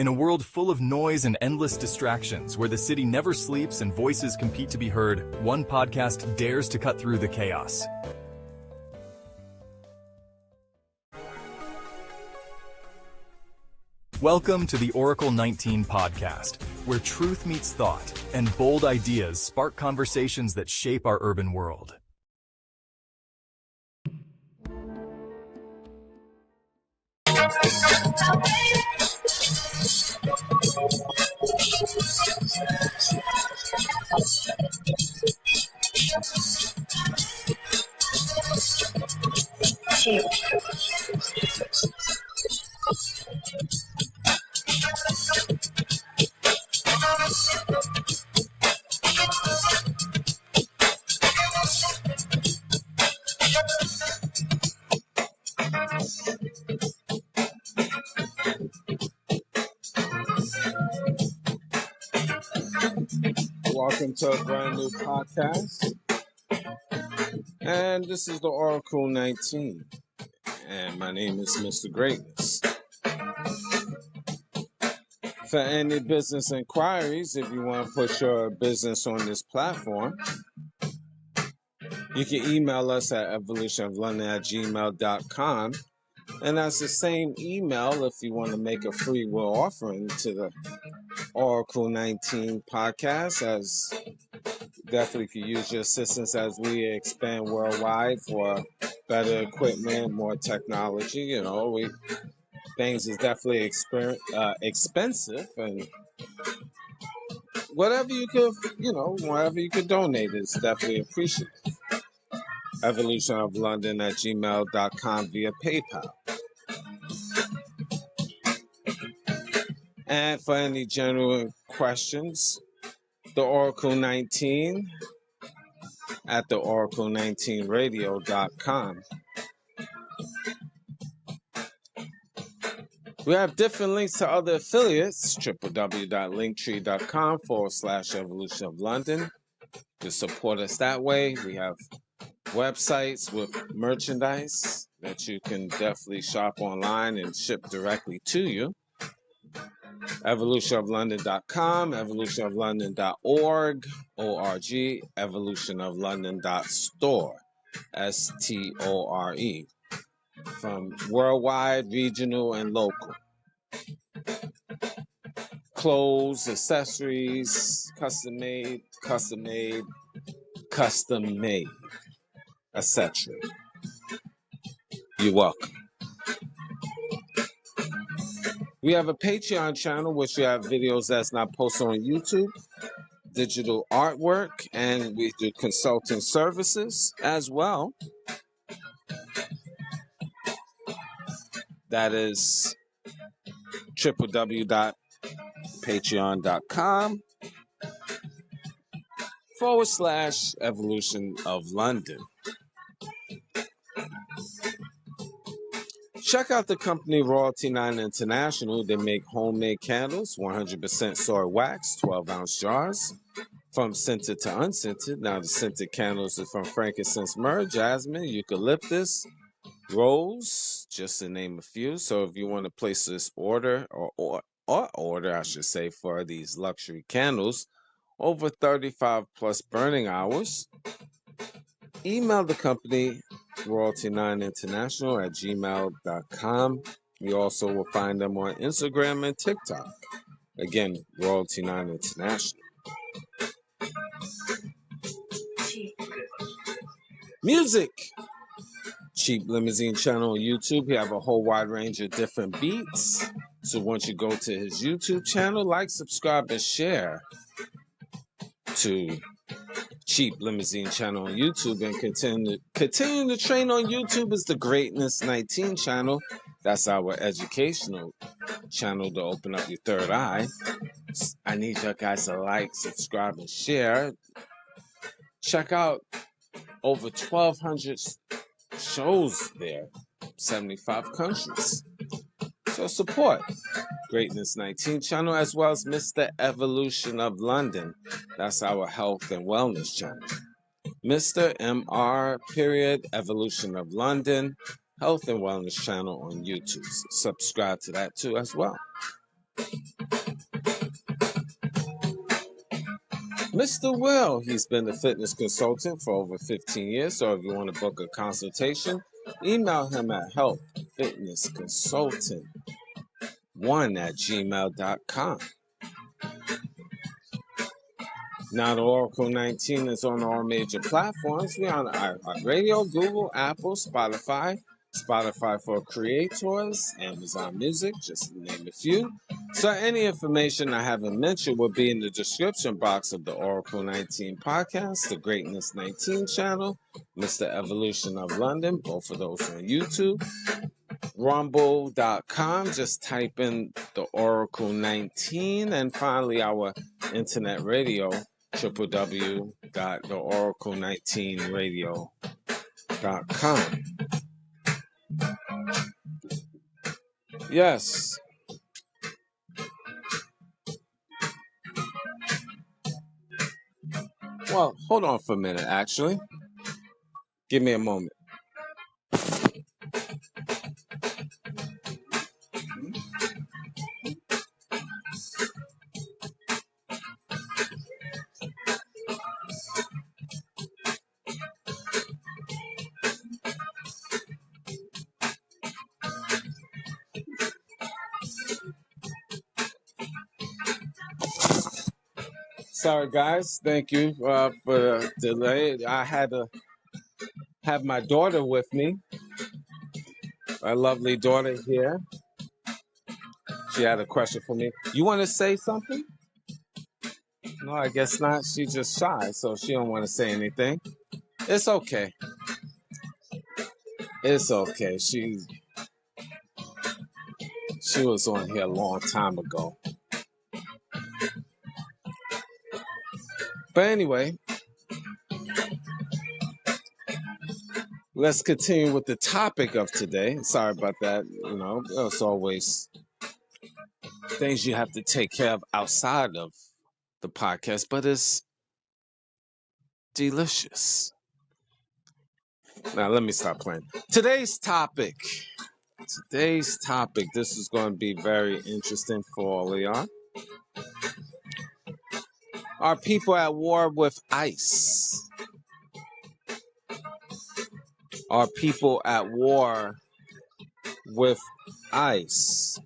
In a world full of noise and endless distractions, where the city never sleeps and voices compete to be heard, one podcast dares to cut through the chaos. Welcome to the Oracle 19 podcast, where truth meets thought and bold ideas spark conversations that shape our urban world. Welcome to a brand new podcast, and this is the Oracle 19, and my name is Mr. Greatness. For any business inquiries, if you want to put your business on this platform, you can email us at evolutionoflondon@gmail.com, and that's the same email if you want to make a free will offering to the Oracle 19 podcast, as definitely could use your assistance as we expand worldwide for better equipment, more technology. Things is definitely expensive, and whatever you could donate is definitely appreciated. evolutionoflondon@gmail.com via PayPal. And for any general questions, the Oracle 19 at the Oracle19radio.com. We have different links to other affiliates, www.linktree.com/Evolution of London. To support us that way, we have websites with merchandise that you can definitely shop online and ship directly to you. evolutionoflondon.com, evolutionoflondon.org, O-R-G, evolutionoflondon.store, S-T-O-R-E, from worldwide, regional, and local. Clothes, accessories, custom made, etc. You're welcome. We have a Patreon channel, which we have videos that's not posted on YouTube, digital artwork, and we do consulting services as well. That is www.patreon.com/Evolution of London. Check out the company Royalty 9 International. They make homemade candles, 100% soy wax, 12-ounce jars, from scented to unscented. Now, the scented candles are from frankincense, myrrh, jasmine, eucalyptus, rose, just to name a few. So if you want to place this order, or order, I should say, for these luxury candles, over 35 plus burning hours, email the company Royalty9 International at gmail.com. You also will find them on Instagram and TikTok. Again, Royalty9 International. Music. Cheap Limousine channel on YouTube. He have a whole wide range of different beats. So once you go to his YouTube channel, like, subscribe, and share to Cheap Limousine channel on YouTube, and continue to train on YouTube is the Greatness 19 channel. That's our educational channel to open up your third eye. I need you guys to like, subscribe, and share. Check out over 1,200 shows there, 75 countries. So support Greatness 19 channel, as well as Mr. Evolution of London. That's our health and wellness channel. Mr. MR Evolution of London, health and wellness channel on YouTube. Subscribe to that too as well. Mr. Will, he's been a fitness consultant for over 15 years. So if you want to book a consultation, email him at healthfitnessconsultant1@gmail.com. Now the Oracle 19 is on all major platforms. We're on iHeartRadio, Google, Apple, Spotify for creators, Amazon Music, just to name a few. So any information I haven't mentioned will be in the description box of the Oracle 19 podcast, the Greatness 19 channel, Mr. Evolution of London, both of those on YouTube. Rumble.com, just type in the Oracle 19, and finally our internet radio, www.theoracle19radio.com. Yes. Well, hold on for a minute, actually. Give me a moment. Sorry, guys. Thank you for the delay. I had to have my daughter with me, my lovely daughter here. She had a question for me. You want to say something? No, I guess not. She's just shy, so she don't want to say anything. It's okay. It's okay. She was on here a long time ago. But anyway, let's continue with the topic of today. Sorry about that. You know, there's always things you have to take care of outside of the podcast, but it's delicious. Now let me stop playing. Today's topic. This is going to be very interesting for all of y'all. Are people at war with ICE? Are people at war with ICE?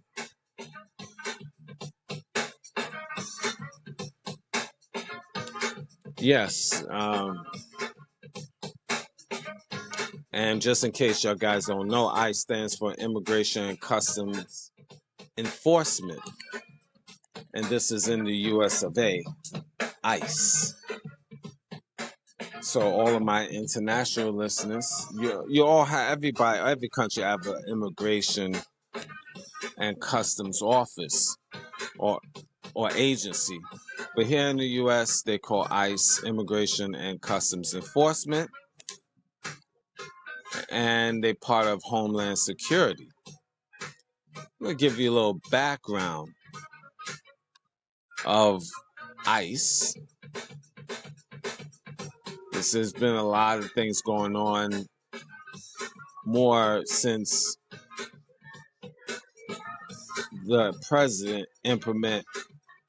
Yes. And just in case y'all guys don't know, ICE stands for Immigration and Customs Enforcement. And this is in the US of A, ICE. So all of my international listeners, you all have, every country have an immigration and customs office or agency. But here in the US, they call ICE Immigration and Customs Enforcement, and they're part of Homeland Security. I'm going to give you a little background of ICE. There's been a lot of things going on more since the president implement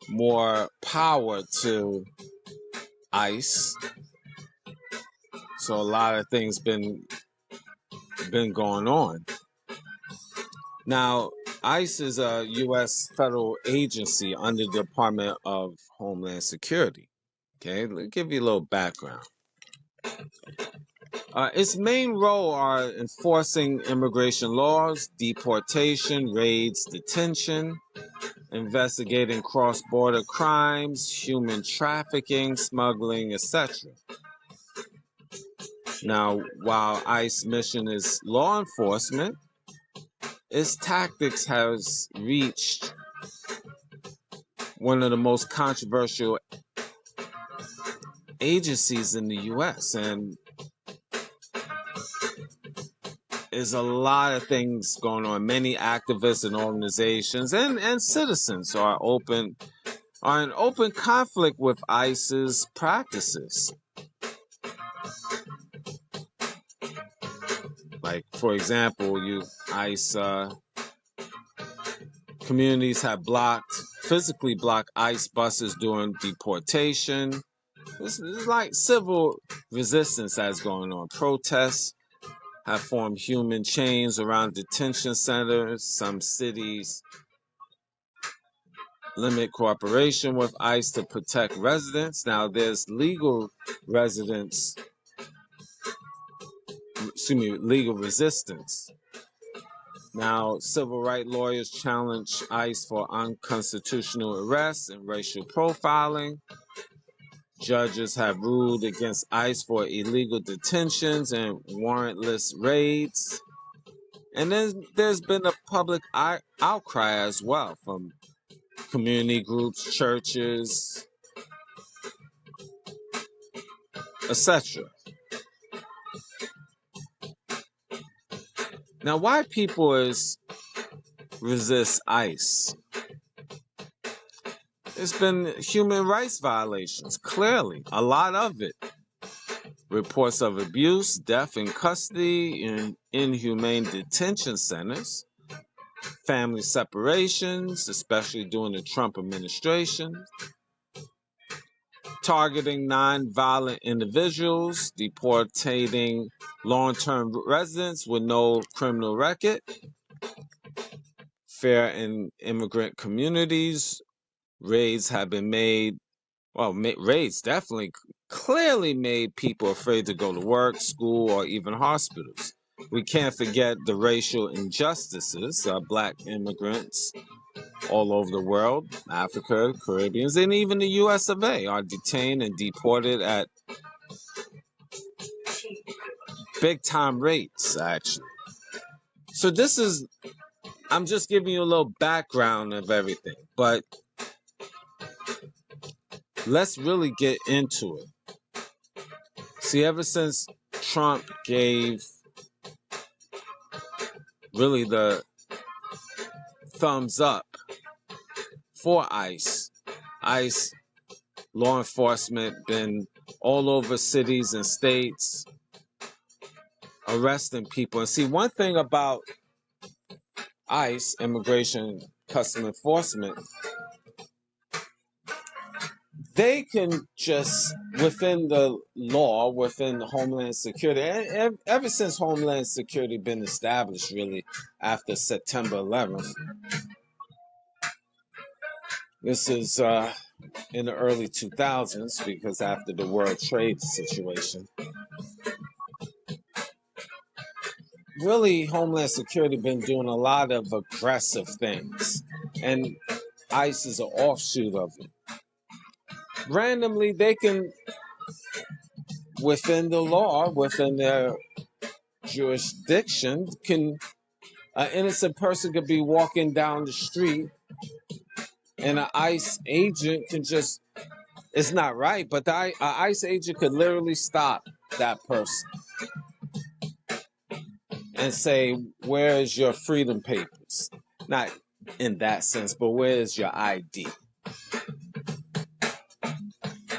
more power to ICE. So a lot of things been going on. Now, ICE is a U.S. federal agency under the Department of Homeland Security. Okay, let me give you a little background. Its main role are enforcing immigration laws, deportation, raids, detention, investigating cross-border crimes, human trafficking, smuggling, etc. Now, while ICE mission is law enforcement, its tactics has reached one of the most controversial agencies in the U.S. and there's a lot of things going on. Many activists and organizations and citizens are in open conflict with ICE's practices. Like, for example, ICE communities have physically blocked ICE buses during deportation, This is like civil resistance that's going on. Protests have formed human chains around detention centers. Some cities limit cooperation with ICE to protect residents. Now there's residents, legal resistance. Now, civil rights lawyers challenge ICE for unconstitutional arrests and racial profiling. Judges have ruled against ICE for illegal detentions and warrantless raids. And then there's been a public outcry as well from community groups, churches, etc. Now, why people resist ICE? It's been human rights violations, clearly, a lot of it. Reports of abuse, death in custody, in inhumane detention centers, family separations, especially during the Trump administration, targeting non-violent individuals, deporting long-term residents with no criminal record, fair in immigrant communities. Raids have been made. Well, raids definitely clearly made people afraid to go to work, school, or even hospitals. We can't forget the racial injustices. Black immigrants all over the world, Africa, Caribbeans, and even the US of A are detained and deported at big time rates, actually. So I'm just giving you a little background of everything, but let's really get into it. See, ever since Trump gave really the thumbs up for ICE law enforcement been all over cities and states arresting people. And see, one thing about ICE, Immigration Custom Enforcement, they can just, within the law, within Homeland Security, ever since Homeland Security been established, really, after September 11th, this is in the early 2000s, because after the World Trade situation, really Homeland Security been doing a lot of aggressive things, and ICE is an offshoot of it. Randomly, they can, within the law, within their jurisdiction, an innocent person could be walking down the street, and an ICE agent can just, it's not right, but an ICE agent could literally stop that person and say, where's your freedom papers? Not in that sense, but where's your ID?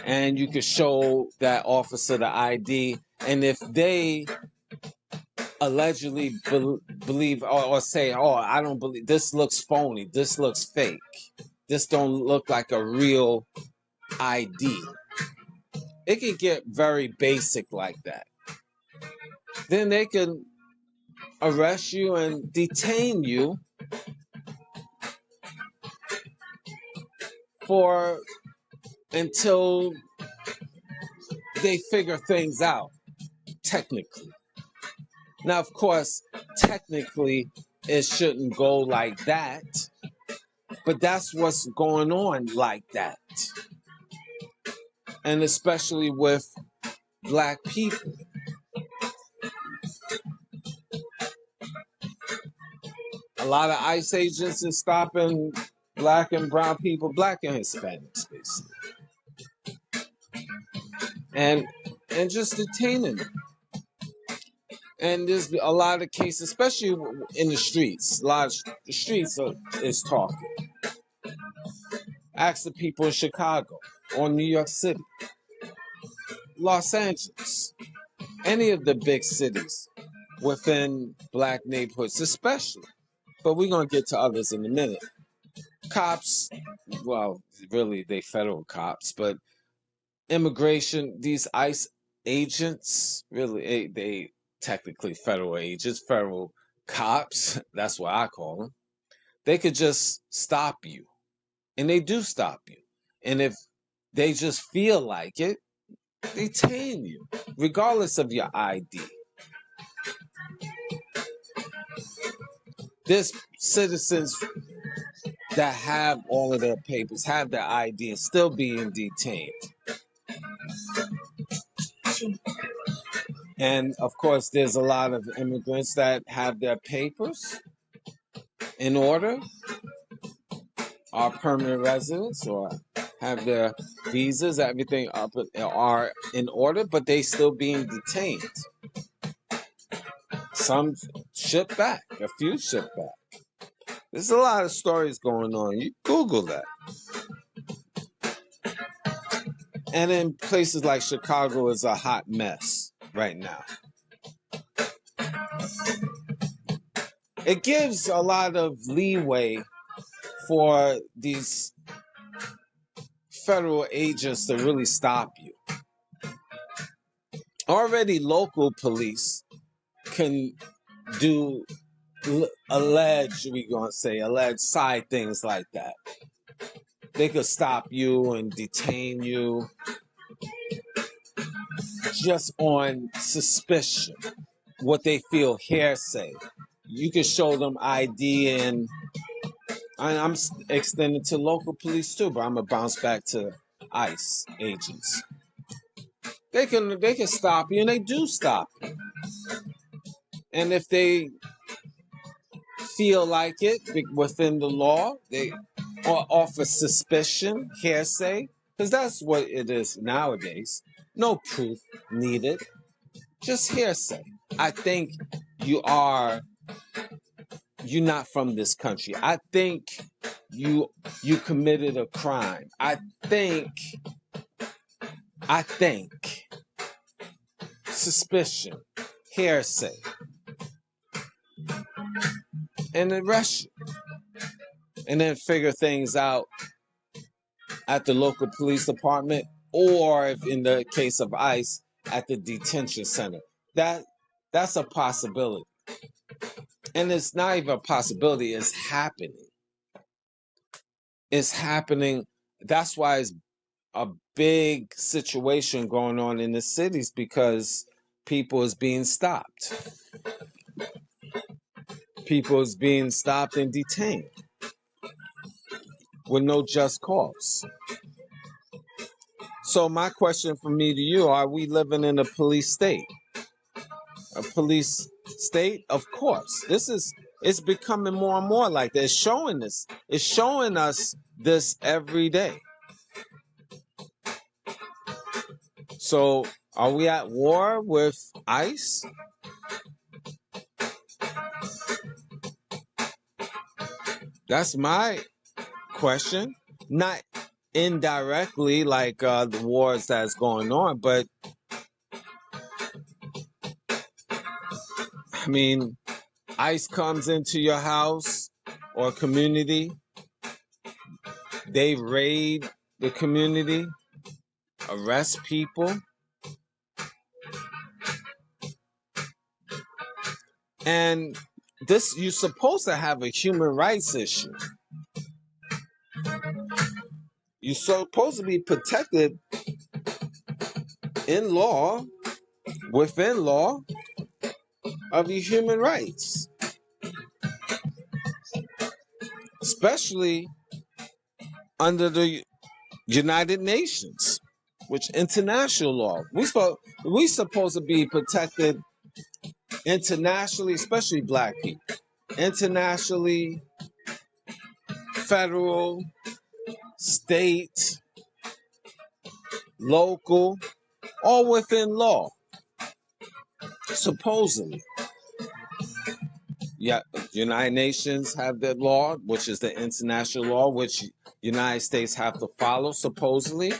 And you could show that officer the ID, and if they allegedly believe or say, oh, I don't believe, this looks phony, this looks fake, this don't look like a real ID, it can get very basic like that. Then they can arrest you and detain you for until they figure things out, technically. Now, of course, technically, it shouldn't go like that, but that's what's going on like that. And especially with black people. A lot of ICE agents are stopping black and brown people, black and Hispanics, basically. And just detaining them. And there's a lot of cases, especially in the streets. A lot of the streets is talking. Ask the people in Chicago or New York City, Los Angeles, any of the big cities within black neighborhoods, especially. But we're going to get to others in a minute. Cops, well, really, they federal cops, but immigration, these ICE agents, really, they technically federal agents, federal cops, that's what I call them. They could just stop you, and they do stop you. And if they just feel like it, they detain you, regardless of your ID. There's citizens that have all of their papers, have their ID, and still being detained. And of course, there's a lot of immigrants that have their papers in order, are permanent residents, or have their visas, everything up are in order, but they still being detained. Some shipped back, a few shipped back. There's a lot of stories going on. You Google that. And in places like Chicago is a hot mess right now. It gives a lot of leeway for these federal agents to really stop you. Already local police can do alleged side things like that. They could stop you and detain you just on suspicion, what they feel hearsay. You can show them ID, and I'm extended to local police too, but I'm gonna bounce back to ICE agents. They can stop you, and they do stop you. And if they feel like it within the law, they offer suspicion, hearsay, because that's what it is nowadays. No proof needed, just hearsay. I think you are you're not from this country. I think you committed a crime. I think suspicion, hearsay, and arrest you, and then figure things out at the local police department, or if in the case of ICE, at the detention center. That's a possibility. And it's not even a possibility, it's happening. It's happening. That's why it's a big situation going on in the cities, because people is being stopped. People is being stopped and detained with no just cause. So my question from me to you, are we living in a police state? A police state? Of course. It's becoming more and more like that. It's showing this. It's showing us this every day. So are we at war with ICE? That's my question. Not indirectly like the wars that's going on, but I mean, ICE comes into your house or community, they raid the community, arrest people, and this, you're supposed to have a human rights issue. You're supposed to be protected in law, within law, of your human rights, especially under the United Nations, which international law. We supposed to be protected internationally, especially black people. Internationally, federal, state, local, all within law. Supposedly. Yeah, United Nations have that law, which is the international law, which United States have to follow, supposedly.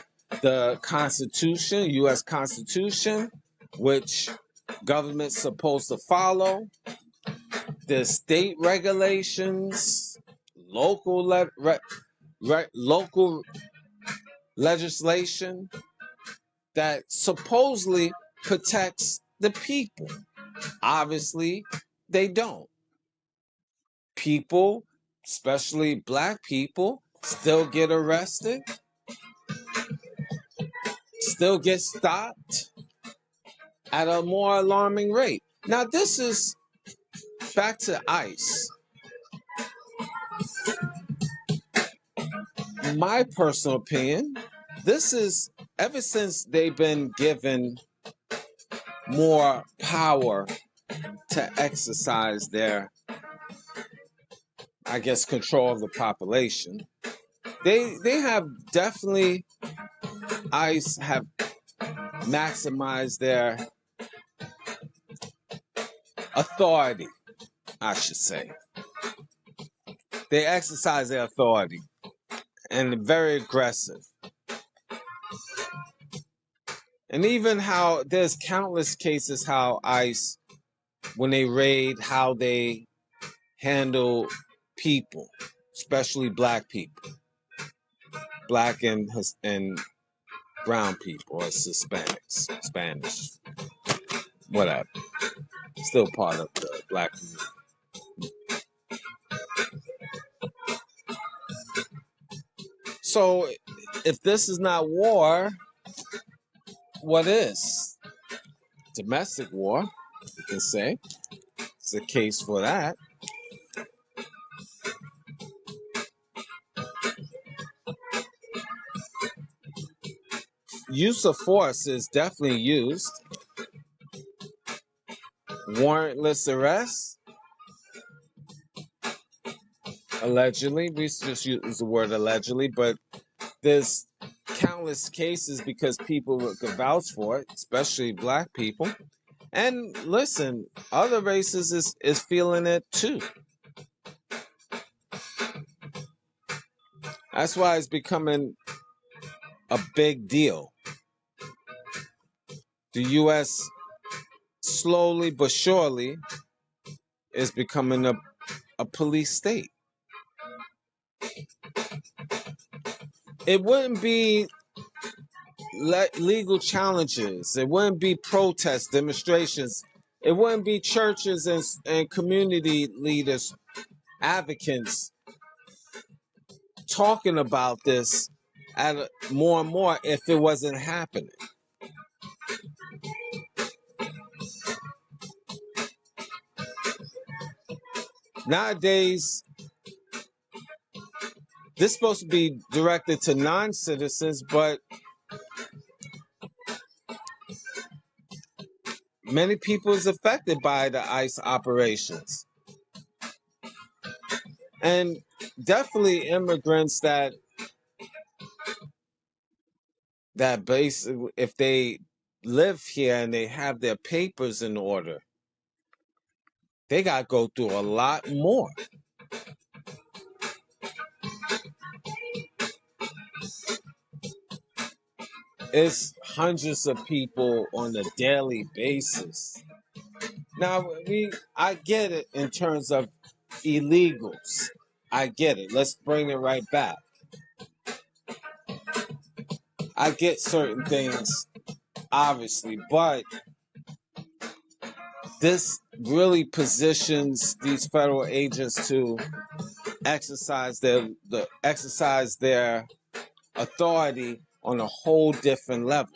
The Constitution, U.S. Constitution, which government's supposed to follow. The state regulations, local legislation, that supposedly protects the people. Obviously, they don't. People, especially black people, still get arrested, still get stopped at a more alarming rate. Now, this is back to ICE. My personal opinion, this is ever since they've been given more power to exercise their, I guess, control of the population. They have definitely, ICE have maximized their authority, I should say. They exercise their authority and very aggressive. And even how there's countless cases how ICE, when they raid, how they handle people, especially black people, black and brown people, or Hispanics, Spanish, whatever. Still part of the black community. So, if this is not war, what is? Domestic war, you can say. It's a case for that. Use of force is definitely used. Warrantless arrest, allegedly. We just use the word allegedly, but there's countless cases because people could vouch for it, especially black people. And listen, other races is feeling it too. That's why it's becoming a big deal. The U.S. slowly but surely is becoming a police state. It wouldn't be legal challenges. It wouldn't be protests, demonstrations. It wouldn't be churches and community leaders, advocates talking about this at more and more if it wasn't happening. Nowadays, this is supposed to be directed to non-citizens, but many people is affected by the ICE operations. And definitely immigrants that basically, if they live here and they have their papers in order, they got to go through a lot more. It's hundreds of people on a daily basis. Now, I get it in terms of illegals. I get it. Let's bring it right back. I get certain things, obviously, but this really positions these federal agents to exercise their authority on a whole different level.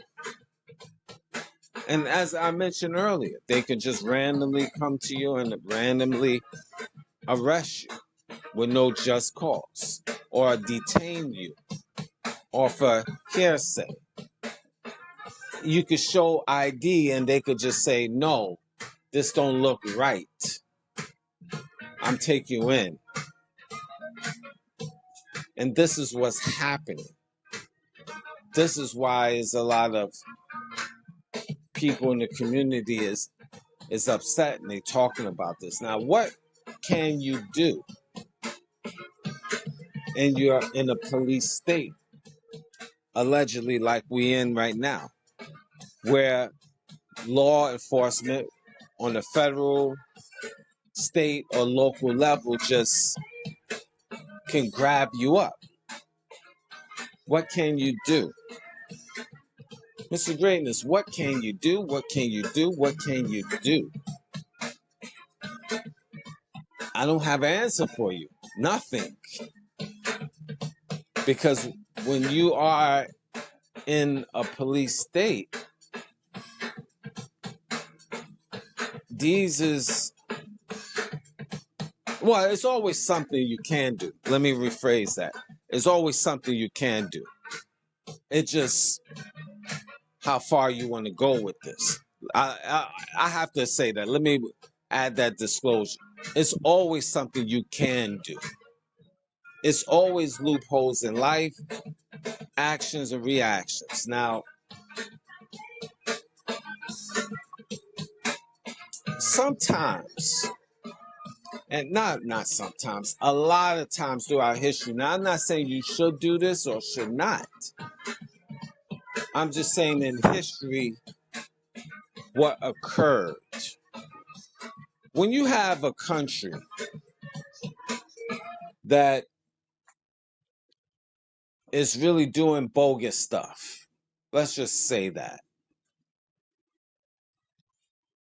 And as I mentioned earlier, they can just randomly come to you and randomly arrest you with no just cause, or detain you, or for hearsay. You could show ID and they could just say, no, this don't look right. I'm taking you in. And this is what's happening. This is why is a lot of people in the community is upset and they talking about this. Now, what can you do? And you're in a police state, allegedly like we in right now, where law enforcement on the federal, state, or local level just can grab you up. What can you do? Mr. Greatness, what can you do? What can you do? What can you do? I don't have an answer for you. Nothing. Because when you are in a police state, these is, well, it's always something you can do. Let me rephrase that. It's always something you can do. It's just how far you want to go with this. I have to say that. Let me add that disclosure. It's always something you can do. It's always loopholes in life, actions and reactions. Now, sometimes, and not sometimes, a lot of times throughout history. Now, I'm not saying you should do this or should not. I'm just saying in history what occurred. When you have a country that is really doing bogus stuff, let's just say that.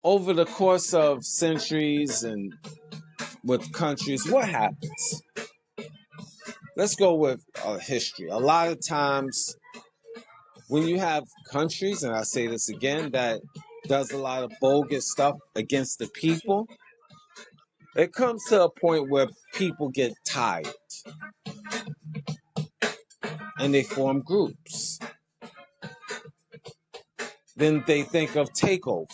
Over the course of centuries and with countries, what happens? Let's go with history. A lot of times when you have countries, and I say this again, that does a lot of bogus stuff against the people, it comes to a point where people get tired and they form groups. Then they think of takeover.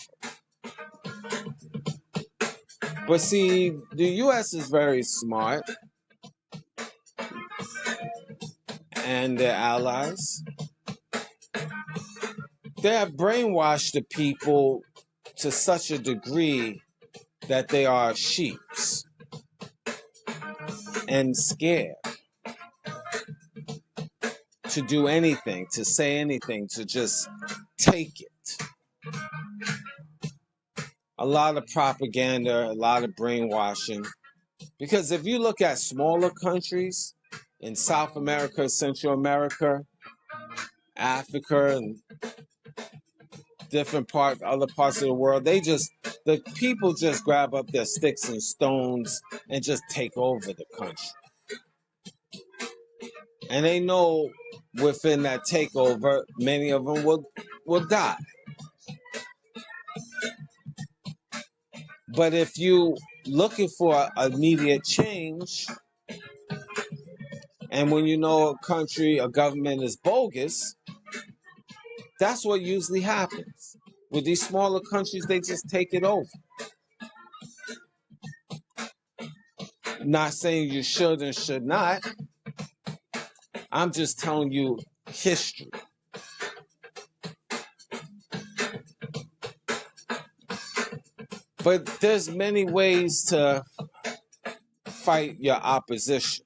But see, the US is very smart, and their allies. They have brainwashed the people to such a degree that they are sheeps and scared to do anything, to say anything, to just take it. A lot of propaganda, a lot of brainwashing. Because if you look at smaller countries in South America, Central America, Africa, and other parts of the world, the people just grab up their sticks and stones and just take over the country. And they know within that takeover, many of them will die. But if you looking for immediate change, and when you know a country, a government is bogus, that's what usually happens. With these smaller countries, they just take it over. Not saying you should and should not. I'm just telling you history. But there's many ways to fight your opposition.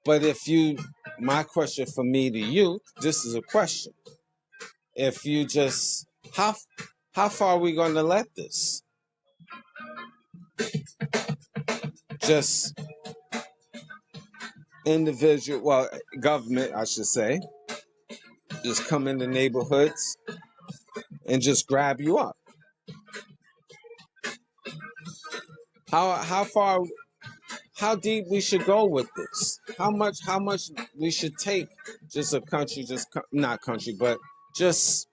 But my question for me to you, this is a question. If you just, how far are we going to let this? Just government, I should say, just come into neighborhoods and just grab you up. How deep we should go with this? How much we should take? Just a country, not country, but just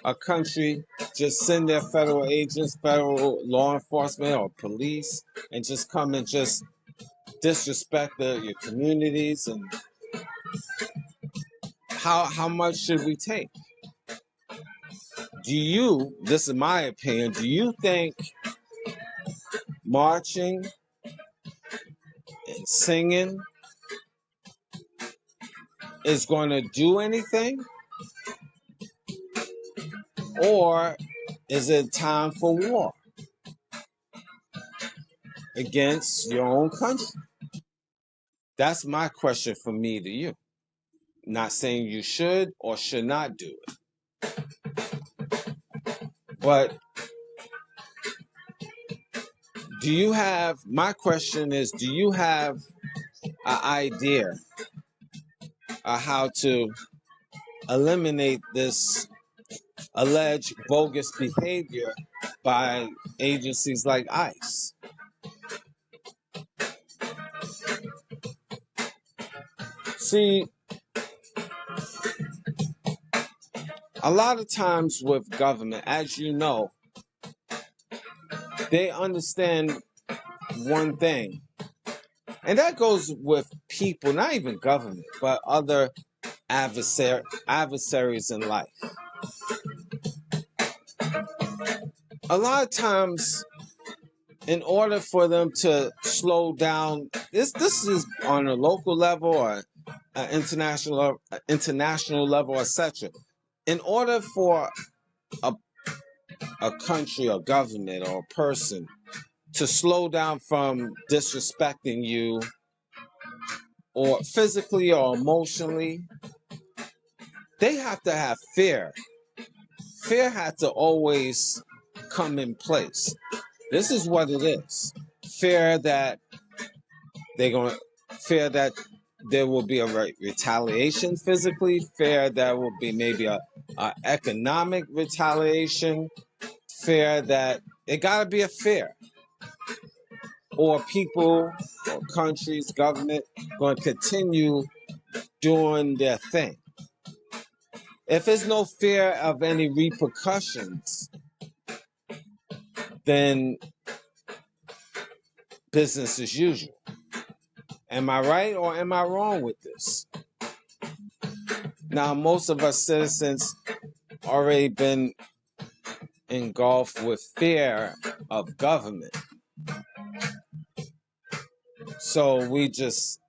a country, just send their federal agents, federal law enforcement or police, and just come and just disrespect your communities. And how much should we take? This is my opinion, do you think marching and singing is going to do anything? Or is it time for war against your own country? That's my question from me to you. Not saying you should or should not do it. But my question is, do you have an idea how to eliminate this alleged bogus behavior by agencies like ICE. See, a lot of times with government, as you know, they understand one thing, and that goes with people, not even government, but other adversaries in life. A lot of times, in order for them to slow down, this is on a local level or international level, etc. In order for a, a country or government or a person to slow down from disrespecting you or physically or emotionally, they have to have fear. Fear had to always come in place. This is what it is. Fear that they're going to fear that there will be a retaliation physically, fear there will be maybe a economic retaliation, fear that it got to be a fear, or people or countries, government going to continue doing their thing. If there's no fear of any repercussions, then business as usual. Am I right or am I wrong with this? Now, most of us citizens already been engulfed with fear of government. So we just,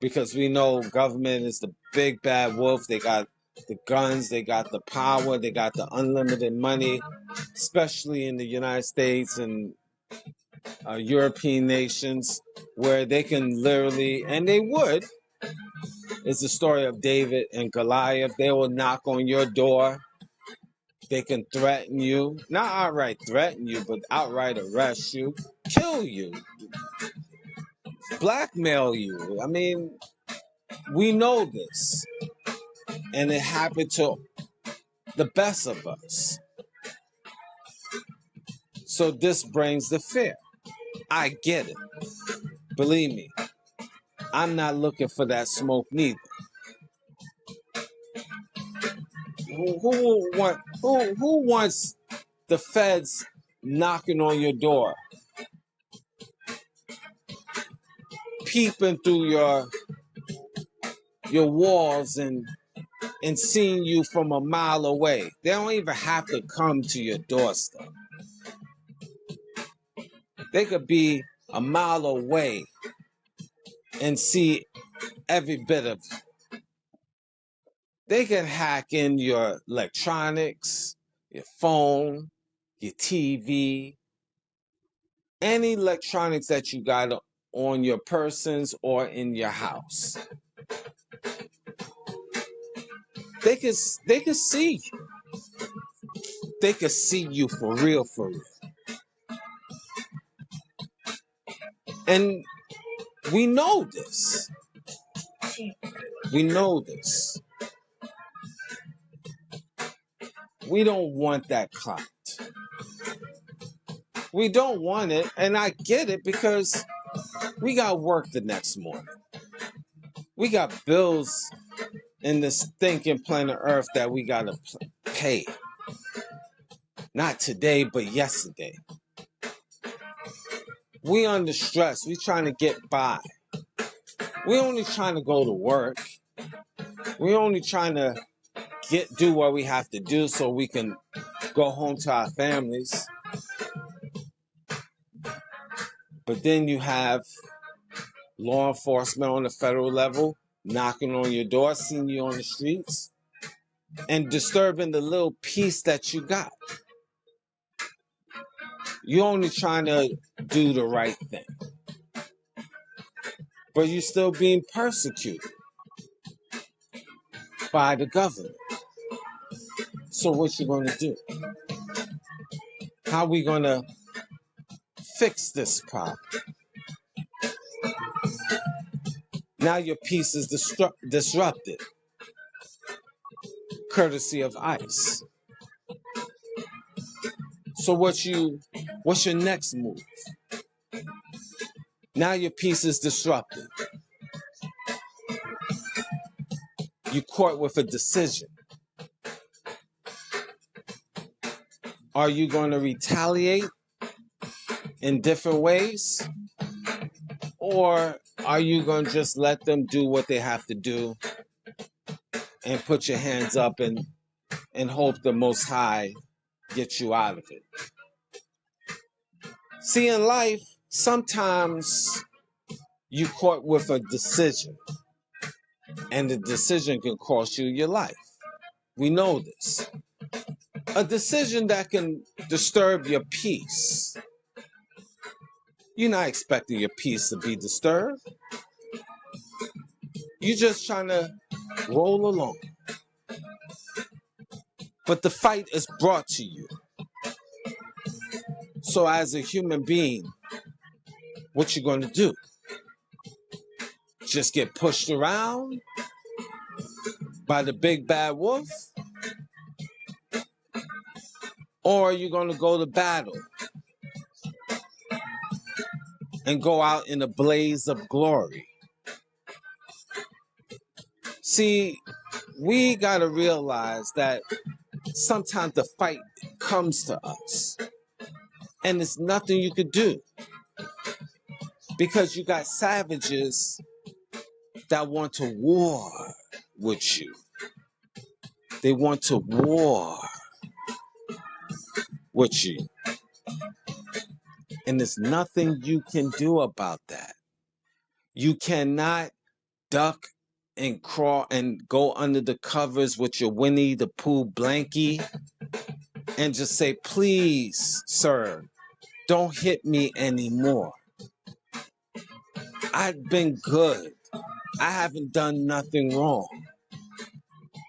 because we know government is the big bad wolf, they got the guns, they got the power, they got the unlimited money, especially in the United States and European nations, where they can literally, and they would, it's the story of David and Goliath. They will knock on your door. They can threaten you, not outright threaten you, but outright arrest you, kill you, blackmail you. I mean, we know this, and it happened to the best of us. So this brings the fear. I get it. Believe me, I'm not looking for that smoke neither. Who wants the feds knocking on your door, peeping through your walls and seeing you from a mile away? They don't even have to come to your doorstep. They could be a mile away and see every bit of you. They can hack in your electronics, your phone, your TV, any electronics that you got on your persons or in your house. They could see you. They could see you for real, for real. And we know this. We know this. We don't want that clout. We don't want it, and I get it, because we got work the next morning. We got bills in this thinking planet Earth that we gotta pay. Not today, but yesterday. We under stress. We trying to get by. We only trying to go to work. We only trying to do what we have to do so we can go home to our families. But then you have law enforcement on the federal level knocking on your door, seeing you on the streets, and disturbing the little peace that you got. You're only trying to do the right thing, but you're still being persecuted by the government. So what you gonna do? How we gonna fix this problem? Now your peace is disrupted. courtesy of ICE. So what's your next move? Now your peace is disrupted. You caught with a decision. Are you going to retaliate in different ways? Or are you going to just let them do what they have to do and put your hands up and hope the Most High gets you out of it? See, in life, sometimes you caught with a decision, and the decision can cost you your life. We know this. A decision that can disturb your peace. You're not expecting your peace to be disturbed. You're just trying to roll along. But the fight is brought to you. So as a human being, what you going to do? Just get pushed around by the big bad wolf? Or are you going to go to battle and go out in a blaze of glory? See, we got to realize that sometimes the fight comes to us and there's nothing you could do because you got savages that want to war with you. They want to war with you. And there's nothing you can do about that. You cannot duck and crawl and go under the covers with your Winnie the Pooh blankie and just say, please, sir, don't hit me anymore. I've been good. I haven't done nothing wrong.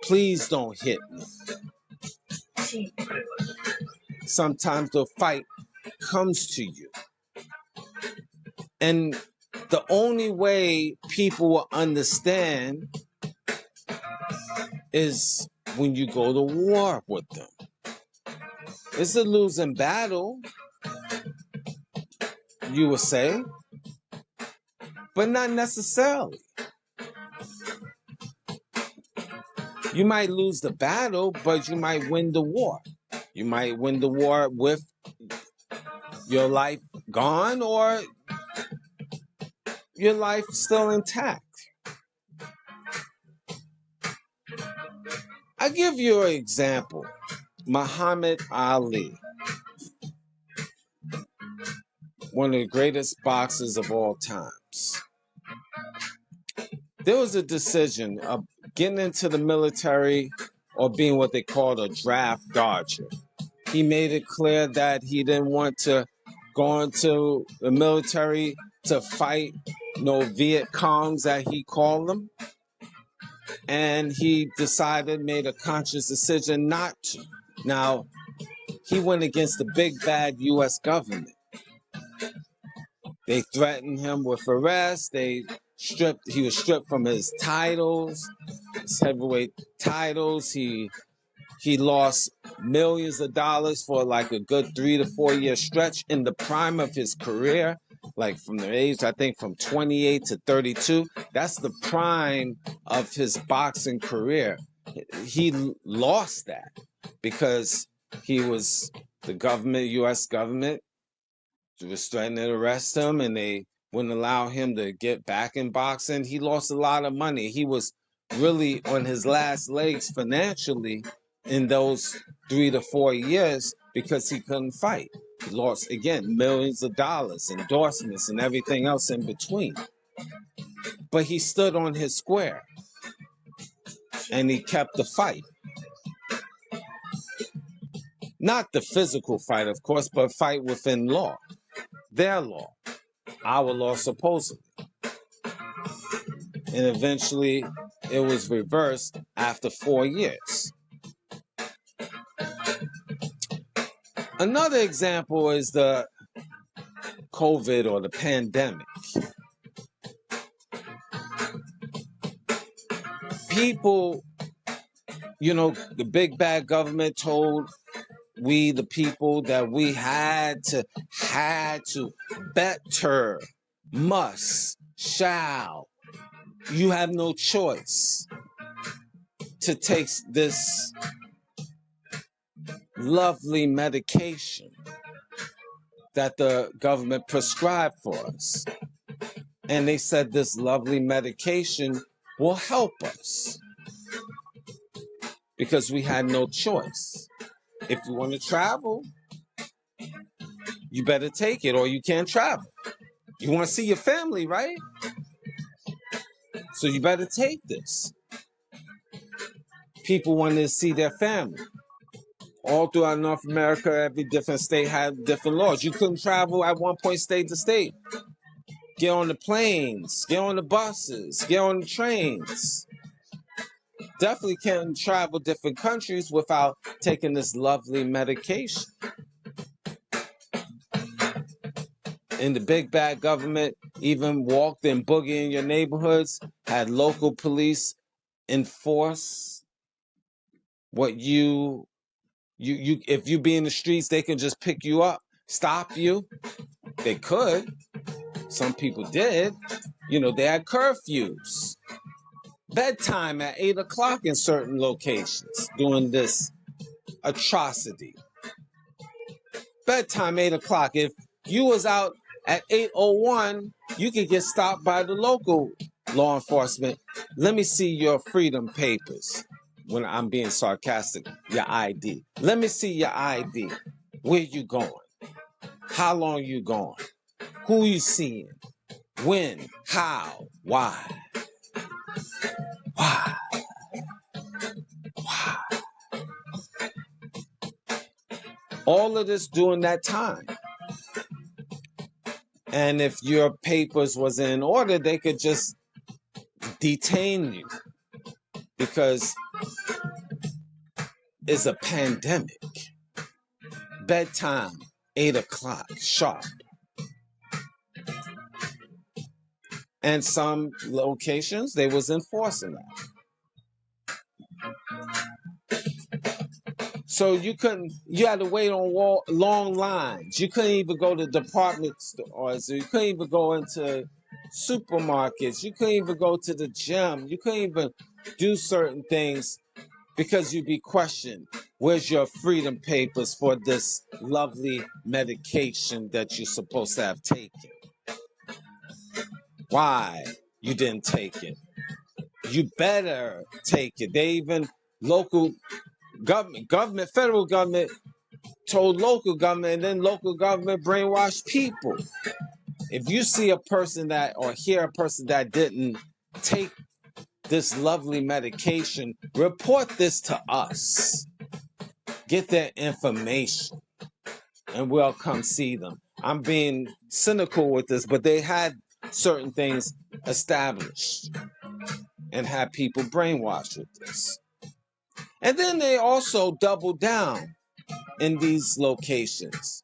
Please don't hit me. Sometimes the fight comes to you. And the only way people will understand is when you go to war with them. It's a losing battle, you would say, but not necessarily. You might lose the battle, but you might win the war. You might win the war with your life gone or your life still intact. I give you an example. Muhammad Ali, one of the greatest boxers of all times. There was a decision of getting into the military or being what they called a draft dodger. He made it clear that he didn't want to go into the military to fight no Viet Congs, that he called them. And he made a conscious decision not to. Now, he went against the big bad U.S. government. They threatened him with arrest. He was stripped from his titles, his heavyweight titles. He lost millions of dollars for like a good 3 to 4 year stretch in the prime of his career, like from the age, I think from 28 to 32. That's the prime of his boxing career. He lost that because the government, U.S. government, was threatening to arrest him and they wouldn't allow him to get back in boxing. He lost a lot of money. He was really on his last legs financially in those 3 to 4 years because he couldn't fight. He lost, again, millions of dollars, endorsements, and everything else in between. But he stood on his square and he kept the fight. Not the physical fight, of course, but fight within law. Their law. Our law, supposedly. And eventually it was reversed after 4 years. Another example is the COVID or the pandemic. People The big bad government told we the people that we had to better, must, shall. You have no choice to take this lovely medication that the government prescribed for us. And they said this lovely medication will help us because we had no choice. If you want to travel, you better take it or you can't travel. You want to see your family, right? So you better take this. People wanted to see their family. All throughout North America, every different state had different laws. You couldn't travel at one point state to state. Get on the planes, get on the buses, get on the trains. Definitely can't travel different countries without taking this lovely medication. And the big bad government even walked and boogie in your neighborhoods, had local police enforce what you if you be in the streets, they can just pick you up, stop you. They could. Some people did. They had curfews. Bedtime at 8 o'clock in certain locations doing this atrocity. Bedtime 8 o'clock. If you was out at 8:01, you could get stopped by the local law enforcement. Let me see your freedom papers. When I'm being sarcastic, your ID. Let me see your ID. Where you going? How long you going? Who you seeing? When? How? Why? Why? Why? All of this during that time. And if your papers was in order, they could just detain you because it's a pandemic. Bedtime, 8 o'clock, sharp. And some locations, they was enforcing that. So you had to wait on long lines. You couldn't even go to department stores. You couldn't even go into supermarkets. You couldn't even go to the gym. You couldn't even do certain things because you'd be questioned. Where's your freedom papers for this lovely medication that you're supposed to have taken? Why you didn't take it? You better take it. They even local government, federal government told local government, and then local government brainwashed people. If you see a person that or hear a person that didn't take this lovely medication, report this to us. Get their information and we'll come see them. I'm being cynical with this, but they had certain things established and had people brainwashed with this. And then they also doubled down in these locations.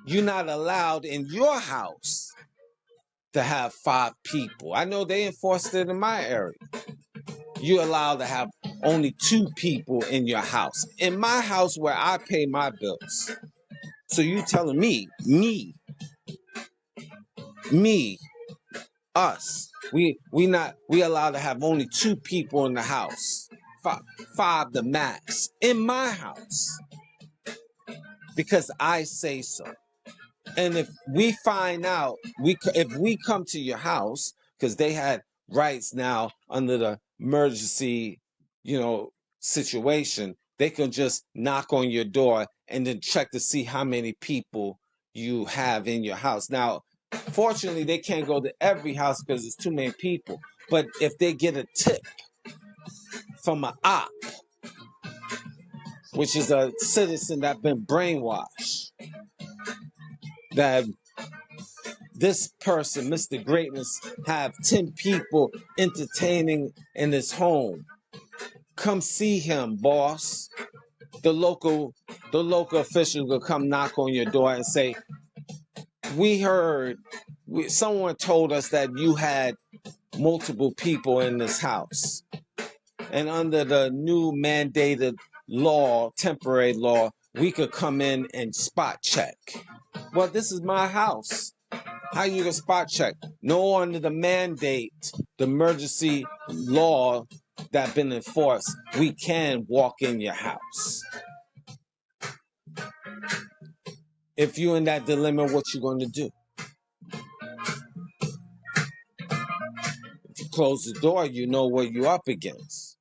You're not allowed in your house to have 5 people. I know they enforced it in my area. You're allowed to have only 2 people in your house. In my house where I pay my bills. So you telling me, us, we allowed to have only 2 people in the house. 5 the max in my house. Because I say so. And if we find out, if we come to your house, because they had rights now under the emergency, situation, they can just knock on your door and then check to see how many people you have in your house. Now, fortunately, they can't go to every house because there's too many people. But if they get a tip from an op, which is a citizen that's been brainwashed, that this person, Mr. Greatness, have 10 people entertaining in his home. Come see him, boss. The local officials will come knock on your door and say, we heard, someone told us that you had multiple people in this house. And under the new mandated law, temporary law, we could come in and spot check. Well, this is my house. How you gonna spot check? No, under the mandate, the emergency law that been enforced, we can walk in your house. If you're in that dilemma, what you gonna do? If you close the door, you know what you're up against.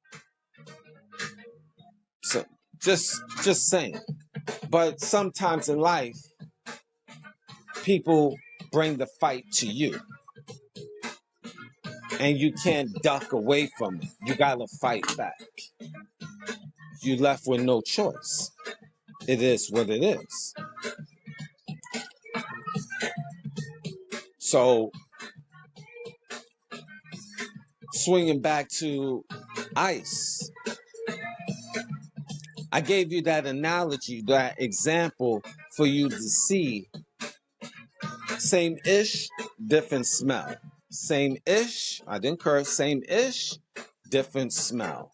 So just saying. But sometimes in life, people bring the fight to you. And you can't duck away from it. You gotta fight back. You're left with no choice. It is what it is. So, swinging back to ICE, I gave you that analogy, that example for you to see. Same ish, different smell. Same ish, I didn't curse, same ish, different smell.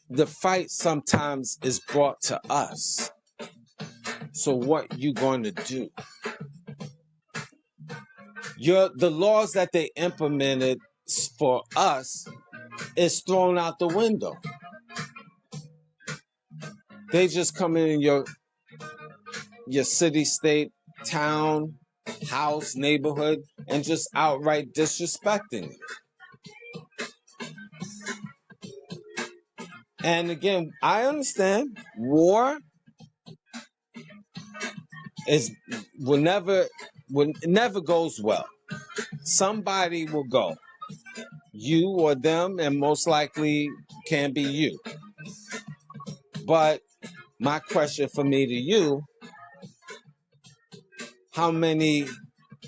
The fight sometimes is brought to us. So what you going to do? The laws that they implemented for us is thrown out the window. They just come in your city, state, town, house, neighborhood, and just outright disrespecting it. And again, I understand war never goes well. Somebody will go. You or them, and most likely can be you. But my question for me to you,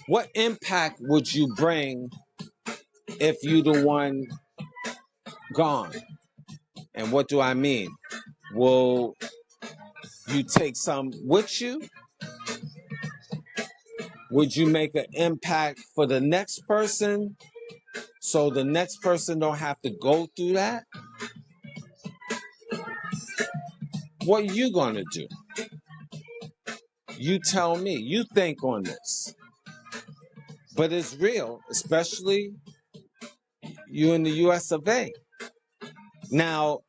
what impact would you bring if you the one gone? And what do I mean? Will you take some with you? Would you make an impact for the next person so the next person don't have to go through that? What are you gonna do? You tell me. You think on this. But it's real, especially you in the US of A. Now,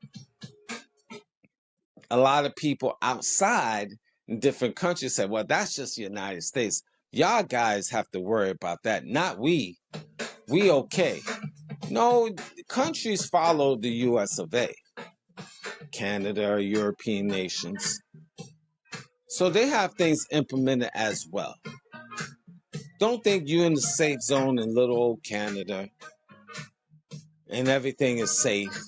a lot of people outside in different countries say, well, that's just the United States. Y'all guys have to worry about that. Not we. We okay. No, countries follow the US of A. Canada, European nations. So they have things implemented as well. Don't think you're in the safe zone in little old Canada and everything is safe.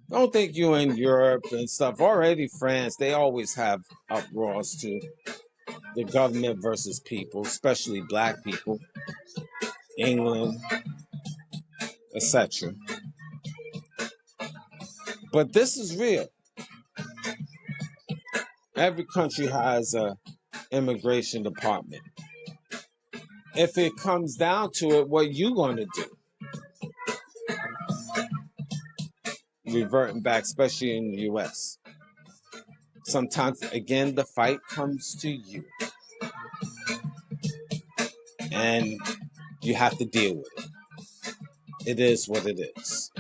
Don't think you're in Europe and stuff. Already France, they always have uproars to the government versus people, especially black people, England, etc. But this is real. Every country has a immigration department. If it comes down to it, what you going to do? Reverting back, especially in the U.S. Sometimes, again, the fight comes to you. And you have to deal with it. It is what it is.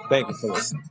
Thank you for listening.